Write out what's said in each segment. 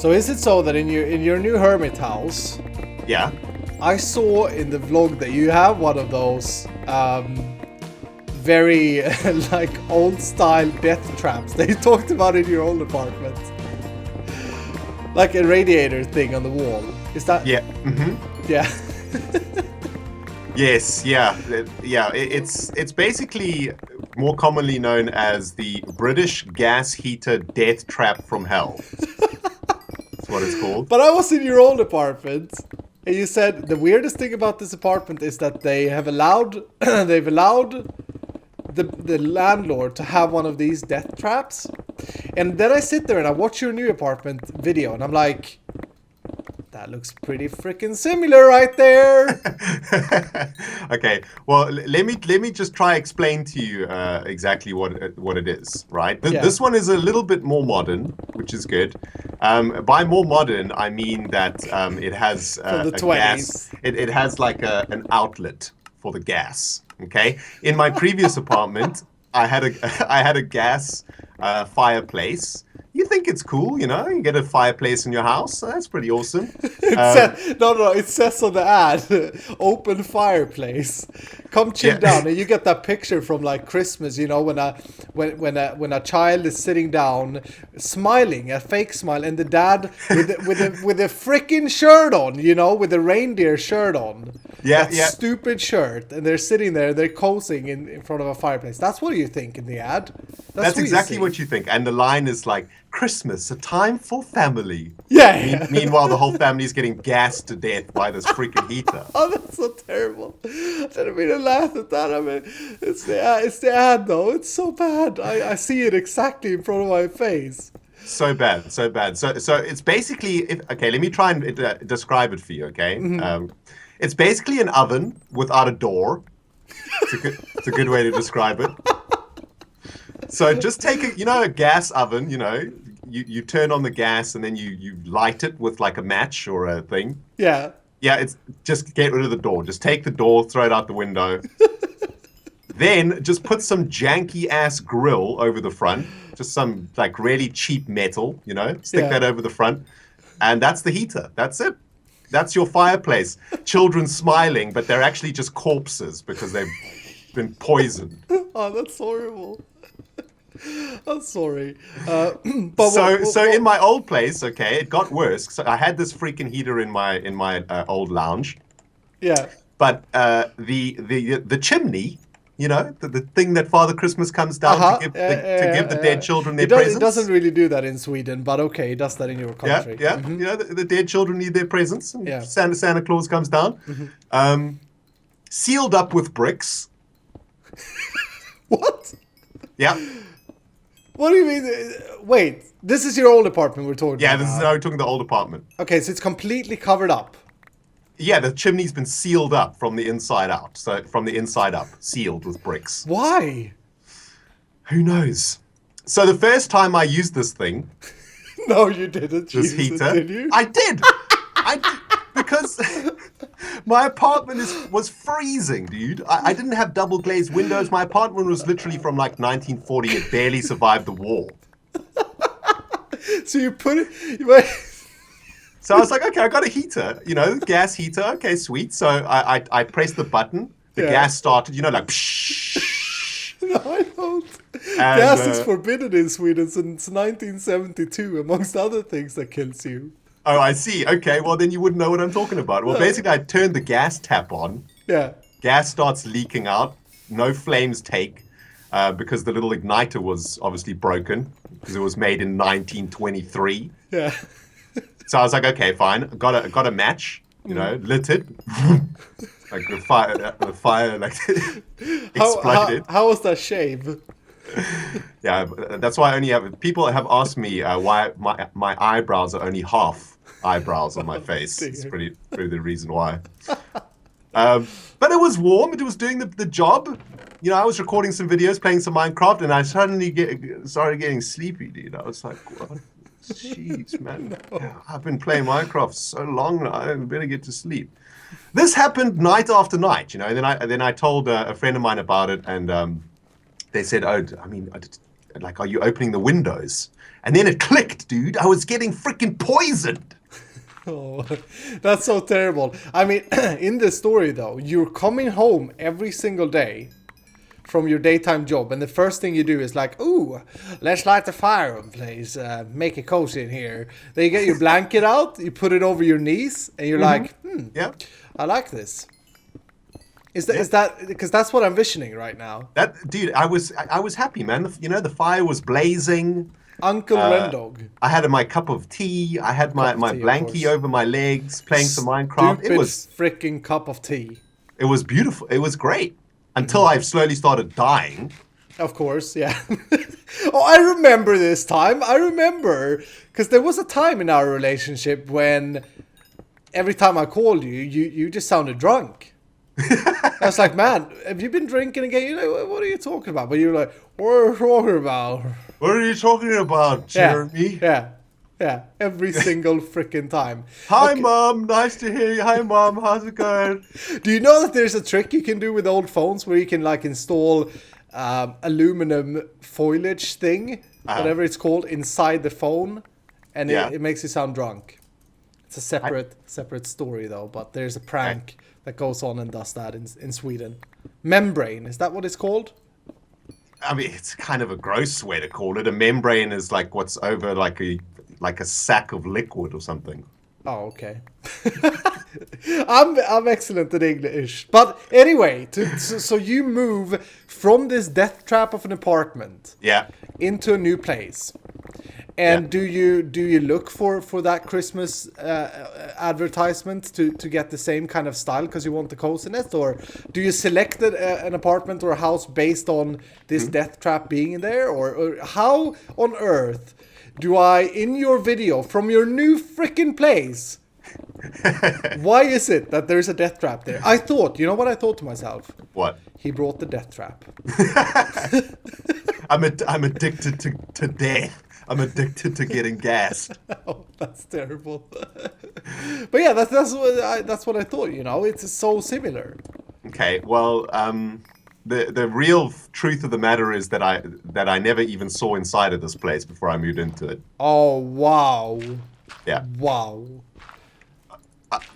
So is it so that in your new hermit house? Yeah. I saw in the vlog that you have one of those very like old style death traps that you talked about in your old apartment. Like a radiator thing on the wall. Is that? Yeah. Mm-hmm. Yeah. Yes. Yeah. It's basically more commonly known as the British gas heater death trap from hell. That's what it's called. But I was in your old apartment, and you said the weirdest thing about this apartment is that they have allowed the landlord to have one of these death traps. And then I sit there and I watch your new apartment video, and I'm like, that looks pretty freaking similar right there. Okay, well, let me just try explain to you exactly what it is, right? This one is a little bit more modern, which is good. By more modern, I mean that it has a gas. It has like an outlet for the gas. Okay, in my previous apartment, I had a gas fireplace. You think it's cool, you know? You get a fireplace in your house. That's pretty awesome. It says on the ad, open fireplace. Come chill down, and you get that picture from like Christmas, you know, when a child is sitting down, smiling, a fake smile, and the dad with a freaking shirt on, you know, with a reindeer shirt on. Yeah, Stupid shirt, and they're sitting there, they're cozying in front of a fireplace. That's what you think in the ad. That's exactly what you think. And the line is like, Christmas, a time for family. Yeah. Meanwhile, the whole family's getting gassed to death by this freaking heater. Oh, that's so terrible. I didn't mean to laugh at that. I mean, it's the ad, though. It's so bad. I see it exactly in front of my face. So bad. So it's basically, let me try and describe it for you, okay? Mm-hmm. It's basically an oven without a door. It's a good way to describe it. So just take a gas oven, you know, you turn on the gas and then you light it with like a match or a thing. Yeah. Yeah, it's just get rid of the door. Just take the door, throw it out the window. Then just put some janky ass grill over the front. Just some like really cheap metal, you know, stick that over the front. And that's the heater. That's it. That's your fireplace. Children smiling, but they're actually just corpses because they've been poisoned. Oh, that's horrible. I'm sorry. So in my old place, okay, it got worse. So I had this freaking heater in my old lounge. Yeah. But the chimney, you know, the thing that Father Christmas comes down to give the dead children their presents. It doesn't really do that in Sweden, but okay, it does that in your country. Yeah. Mm-hmm. You know, the dead children need their presents. And Santa Claus comes down, sealed up with bricks. What? Yeah. What do you mean? Wait, this is your old apartment we're talking about? Yeah, this is now we're talking the old apartment. Okay, so it's completely covered up. Yeah, the chimney's been sealed up from the inside out. So from the inside up, sealed with bricks. Why? Who knows? So the first time I used this thing... No, you didn't. This heater. Did you? I did. Because my apartment was freezing, dude. I didn't have double glazed windows. My apartment was literally from like 1940. It barely survived the war. So you put it... So I was like, okay, I got a heater, you know, gas heater. Okay, sweet. So I pressed the button. The gas started, you know, like... No, I don't. Gas is forbidden in Sweden since 1972, amongst other things that kills you. Oh, I see. Okay, well, then you wouldn't know what I'm talking about. Well, basically, I turned the gas tap on. Yeah. Gas starts leaking out. No flames take because the little igniter was obviously broken because it was made in 1923. Yeah. So I was like, okay, fine. Got a match, you know, lit it. Like the fire like exploded. How was that shave? Yeah, that's why I only have... People have asked me why my eyebrows are only half eyebrows on my face. It's pretty the reason why. But it was warm. It was doing the job. You know, I was recording some videos, playing some Minecraft, and I suddenly started getting sleepy, dude. I was like, what? Jeez, man. No. I've been playing Minecraft so long now. I better get to sleep. This happened night after night, you know. And then I told a friend of mine about it, and they said, "Oh, I mean, are you opening the windows? And then it clicked, dude. I was getting freaking poisoned. Oh, that's so terrible. I mean, in the story though, you're coming home every single day from your daytime job, and the first thing you do is like, ooh, let's light the fire, please. Make it cozy in here. Then you get your blanket out, you put it over your knees, and you're like, yeah, I like this. Is that because that's what I'm visioning right now? That dude, I was happy, man. The fire was blazing. Uncle ReNDoG. I had my cup of tea. I had my blankie over my legs, playing some Minecraft. It was freaking cup of tea. It was beautiful. It was great until I slowly started dying. Of course, yeah. Oh, I remember this time. I remember because there was a time in our relationship when every time I called you, you just sounded drunk. I was like, man, have you been drinking again? You're like, what are you talking about? But you're like, what are you talking about? What are you talking about, Jeremy? Yeah. Every single freaking time. Hi, Mom. Nice to hear you. Hi, Mom. How's it going? Do you know that there's a trick you can do with old phones where you can like install aluminum foliage thing, whatever it's called, inside the phone, and it makes you sound drunk. It's a separate story though, but there's a prank that goes on and does that in Sweden. Membrane, is that what it's called? I mean, it's kind of a gross way to call it. A membrane is like what's over like a sack of liquid or something. Oh, okay. I'm excellent at English. But anyway, so you move from this death trap of an apartment into a new place. And do you look for that Christmas advertisement to get the same kind of style because you want the coziness, or do you select an apartment or a house based on this death trap being in there, or how on earth do I, in your video from your new freaking place, why is it that there's a death trap there? I thought, you know what I thought to myself? What? He brought the death trap. I'm addicted to death. I'm addicted to getting gassed. Oh, that's terrible. But yeah, that's what I thought. You know, it's so similar. Okay, well, the real truth of the matter is that I never even saw inside of this place before I moved into it. Oh wow! Yeah. Wow.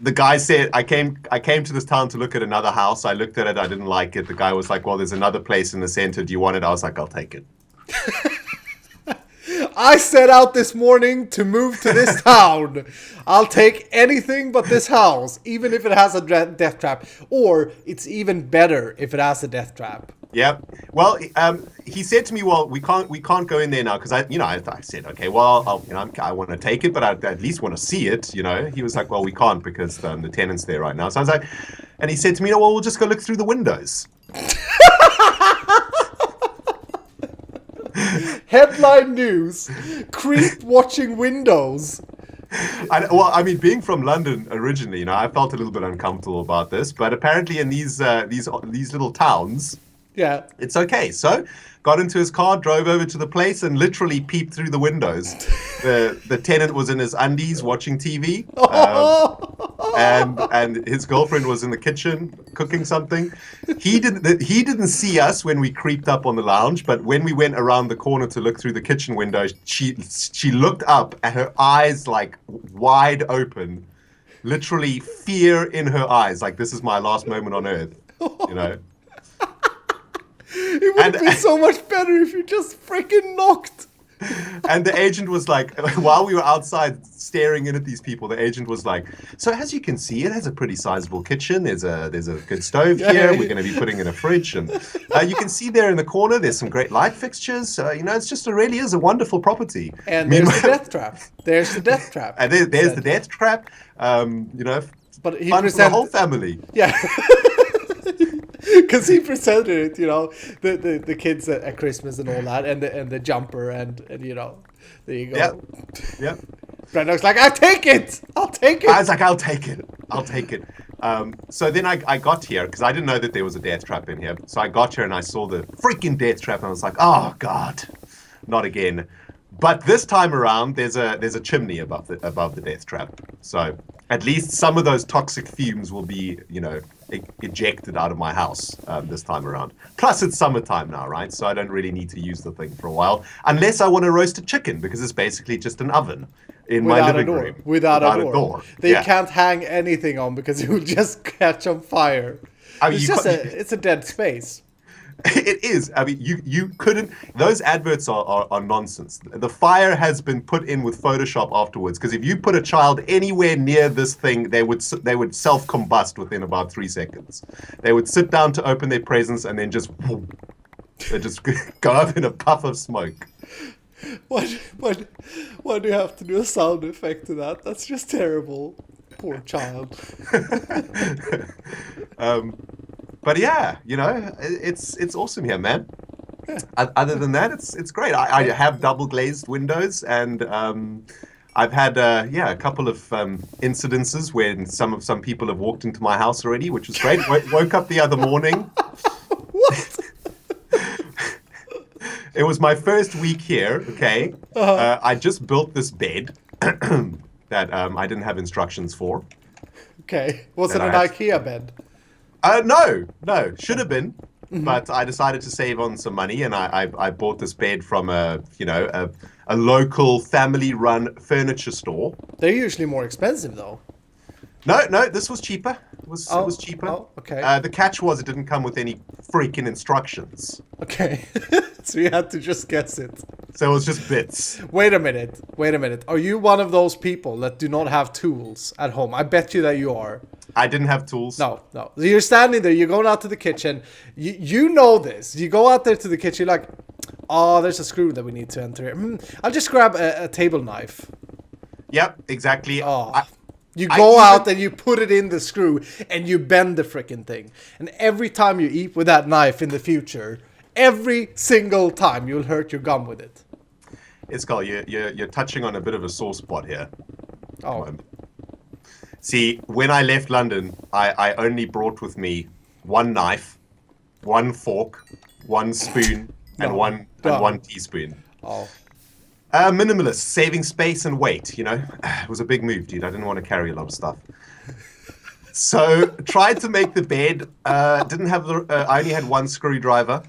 The guy said I came to this town to look at another house. I looked at it. I didn't like it. The guy was like, "Well, there's another place in the center. Do you want it?" I was like, "I'll take it." I set out this morning to move to this town. I'll take anything but this house, even if it has a death trap. Or it's even better if it has a death trap. Yeah. Well, he said to me, "Well, we can't go in there now because I said, okay, well, I want to take it, but I at least want to see it." You know, he was like, "Well, we can't because the tenant's there right now." So I was like, and he said to me, "No, well, we'll just go look through the windows." Headline news: creep watching windows. I mean, being from London originally, you know, I felt a little bit uncomfortable about this, but apparently in these little towns, it's okay. So, got into his car, drove over to the place, and literally peeped through the windows. The tenant was in his undies watching TV, and his girlfriend was in the kitchen cooking something. He didn't see us when we creeped up on the lounge, but when we went around the corner to look through the kitchen window, she looked up and her eyes like wide open, literally fear in her eyes, like this is my last moment on earth, you know. It would have been so much better if you just freaking knocked. And the agent was like, while we were outside staring in at these people, the agent was like, "So as you can see, it has a pretty sizable kitchen. There's a good stove here. We're going to be putting in a fridge, and you can see there in the corner, there's some great light fixtures. You know, it really is a wonderful property." And there's the death trap. There's the death trap. And there's the death trap. You know, but he fun for the whole family. Yeah. Because he presented it, you know, the kids at Christmas and all that, and the jumper, and you know, there you go. Yeah. ReNDoG's like, I'll take it. I was like, I'll take it. So then I got here because I didn't know that there was a death trap in here. So I got here and I saw the freaking death trap, and I was like, oh God, not again. But this time around, there's a chimney above the death trap. So at least some of those toxic fumes will be, you know, ejected out of my house this time around. Plus, it's summertime now, right? So I don't really need to use the thing for a while, unless I want to roast a chicken, because it's basically just an oven in my living room. Without a door. That you can't hang anything on because it will just catch on fire. I mean, it's a dead space. It is. I mean, you couldn't. Those adverts are nonsense. The fire has been put in with Photoshop afterwards, because if you put a child anywhere near this thing, they would self-combust within about 3 seconds. They would sit down to open their presents and then just go up in a puff of smoke. Why do you have to do a sound effect to that? That's just terrible. Poor child. But yeah, it's awesome here, man. Yeah. Other than that, it's great. I have double glazed windows, and I've had a couple of incidences when some people have walked into my house already, which was great. Woke up the other morning. What? It was my first week here. Okay, I just built this bed that I didn't have instructions for. Okay, was it an IKEA bed? No, should have been, but I decided to save on some money, and I bought this bed from a local family-run furniture store. They're usually more expensive, though. No, this was cheaper. It was cheaper. Oh, okay. The catch was it didn't come with any freaking instructions. Okay, so you had to just guess it. So it was just bits. Wait a minute. Are you one of those people that do not have tools at home? I bet you that you are. I didn't have tools. No. You're standing there, you're going out to the kitchen. You know this. You go out there to the kitchen, you're like, oh, there's a screw that we need to enter here. I'll just grab a table knife. Yep, exactly. You go out and you put it in the screw and you bend the freaking thing. And every time you eat with that knife in the future, every single time you'll hurt your gum with it. Iskall, you're touching on a bit of a sore spot here. Oh. See, when I left London, I only brought with me one knife, one fork, one spoon, and one teaspoon. Oh. Minimalist, saving space and weight, It was a big move, dude. I didn't want to carry a lot of stuff. So, tried to make the bed. Didn't have I only had one screwdriver.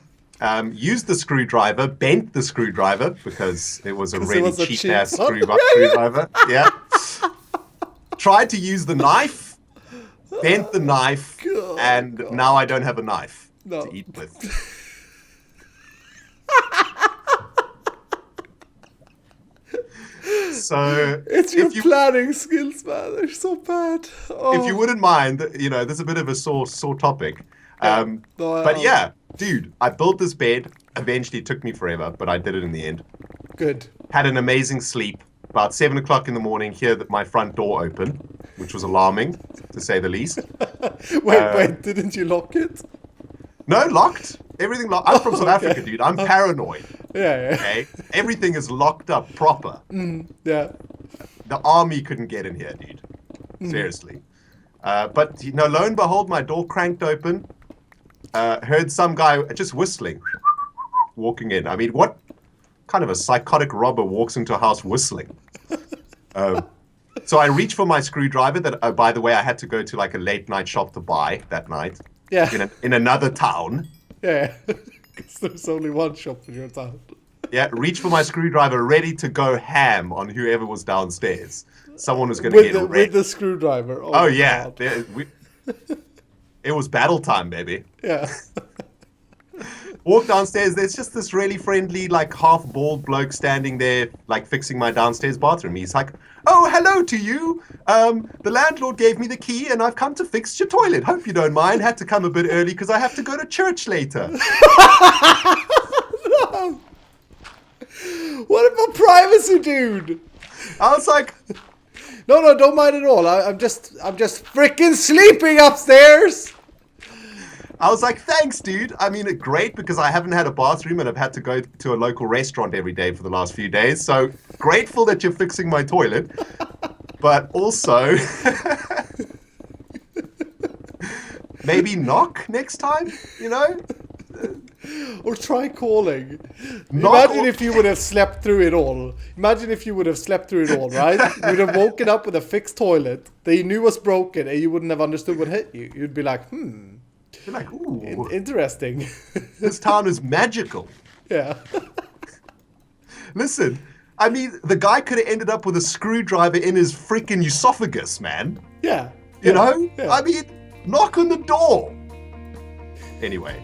Used the screwdriver, bent the screwdriver because it was a really cheap-ass screwdriver. Yeah. Tried to use the knife, bent the knife, and now I don't have a knife to eat with. So it's your planning skills, man. They're so bad. Oh. If you wouldn't mind, there's a bit of a sore topic. But yeah, dude, I built this bed. Eventually, it took me forever, but I did it in the end. Good. Had an amazing sleep. About 7 o'clock in the morning, hear that my front door open, which was alarming, to say the least. Wait, didn't you lock it? No, locked. Everything locked. I'm from South Africa, dude. I'm paranoid. Yeah. Okay? Everything is locked up proper. Yeah. The army couldn't get in here, dude. Seriously. But, lo and behold, my door cranked open. Heard some guy just whistling, walking in. I mean, what kind of a psychotic robber walks into a house whistling? So I reached for my screwdriver that, by the way, I had to go to like a late night shop to buy that night. Yeah. In another town. Yeah. Because there's only one shop in your town. Yeah, reach for my screwdriver, ready to go ham on whoever was downstairs. Someone was going to get wrecked. With the screwdriver. Oh yeah. It was battle time, baby. Yeah. Walk downstairs, there's just this really friendly, like half-bald bloke standing there, like fixing my downstairs bathroom. He's like, oh, hello to you. The landlord gave me the key and I've come to fix your toilet. Hope you don't mind. Had to come a bit early because I have to go to church later. No. What about privacy, dude? I was like, no, don't mind at all. I'm just freaking sleeping upstairs. I was like, thanks, dude. I mean, great, because I haven't had a bathroom and I've had to go to a local restaurant every day for the last few days. So grateful that you're fixing my toilet. But also, maybe knock next time, Or try calling. Knock Imagine if you would have slept through it all. Imagine if you would have slept through it all, right? You would have woken up with a fixed toilet that you knew was broken and you wouldn't have understood what hit you. You'd be like, You're like, ooh, interesting. this town is magical. Yeah. Listen, I mean, the guy could have ended up with a screwdriver in his freaking esophagus, man. Yeah. You know? Yeah. I mean, knock on the door. Anyway,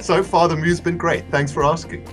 so far the move's been great. Thanks for asking.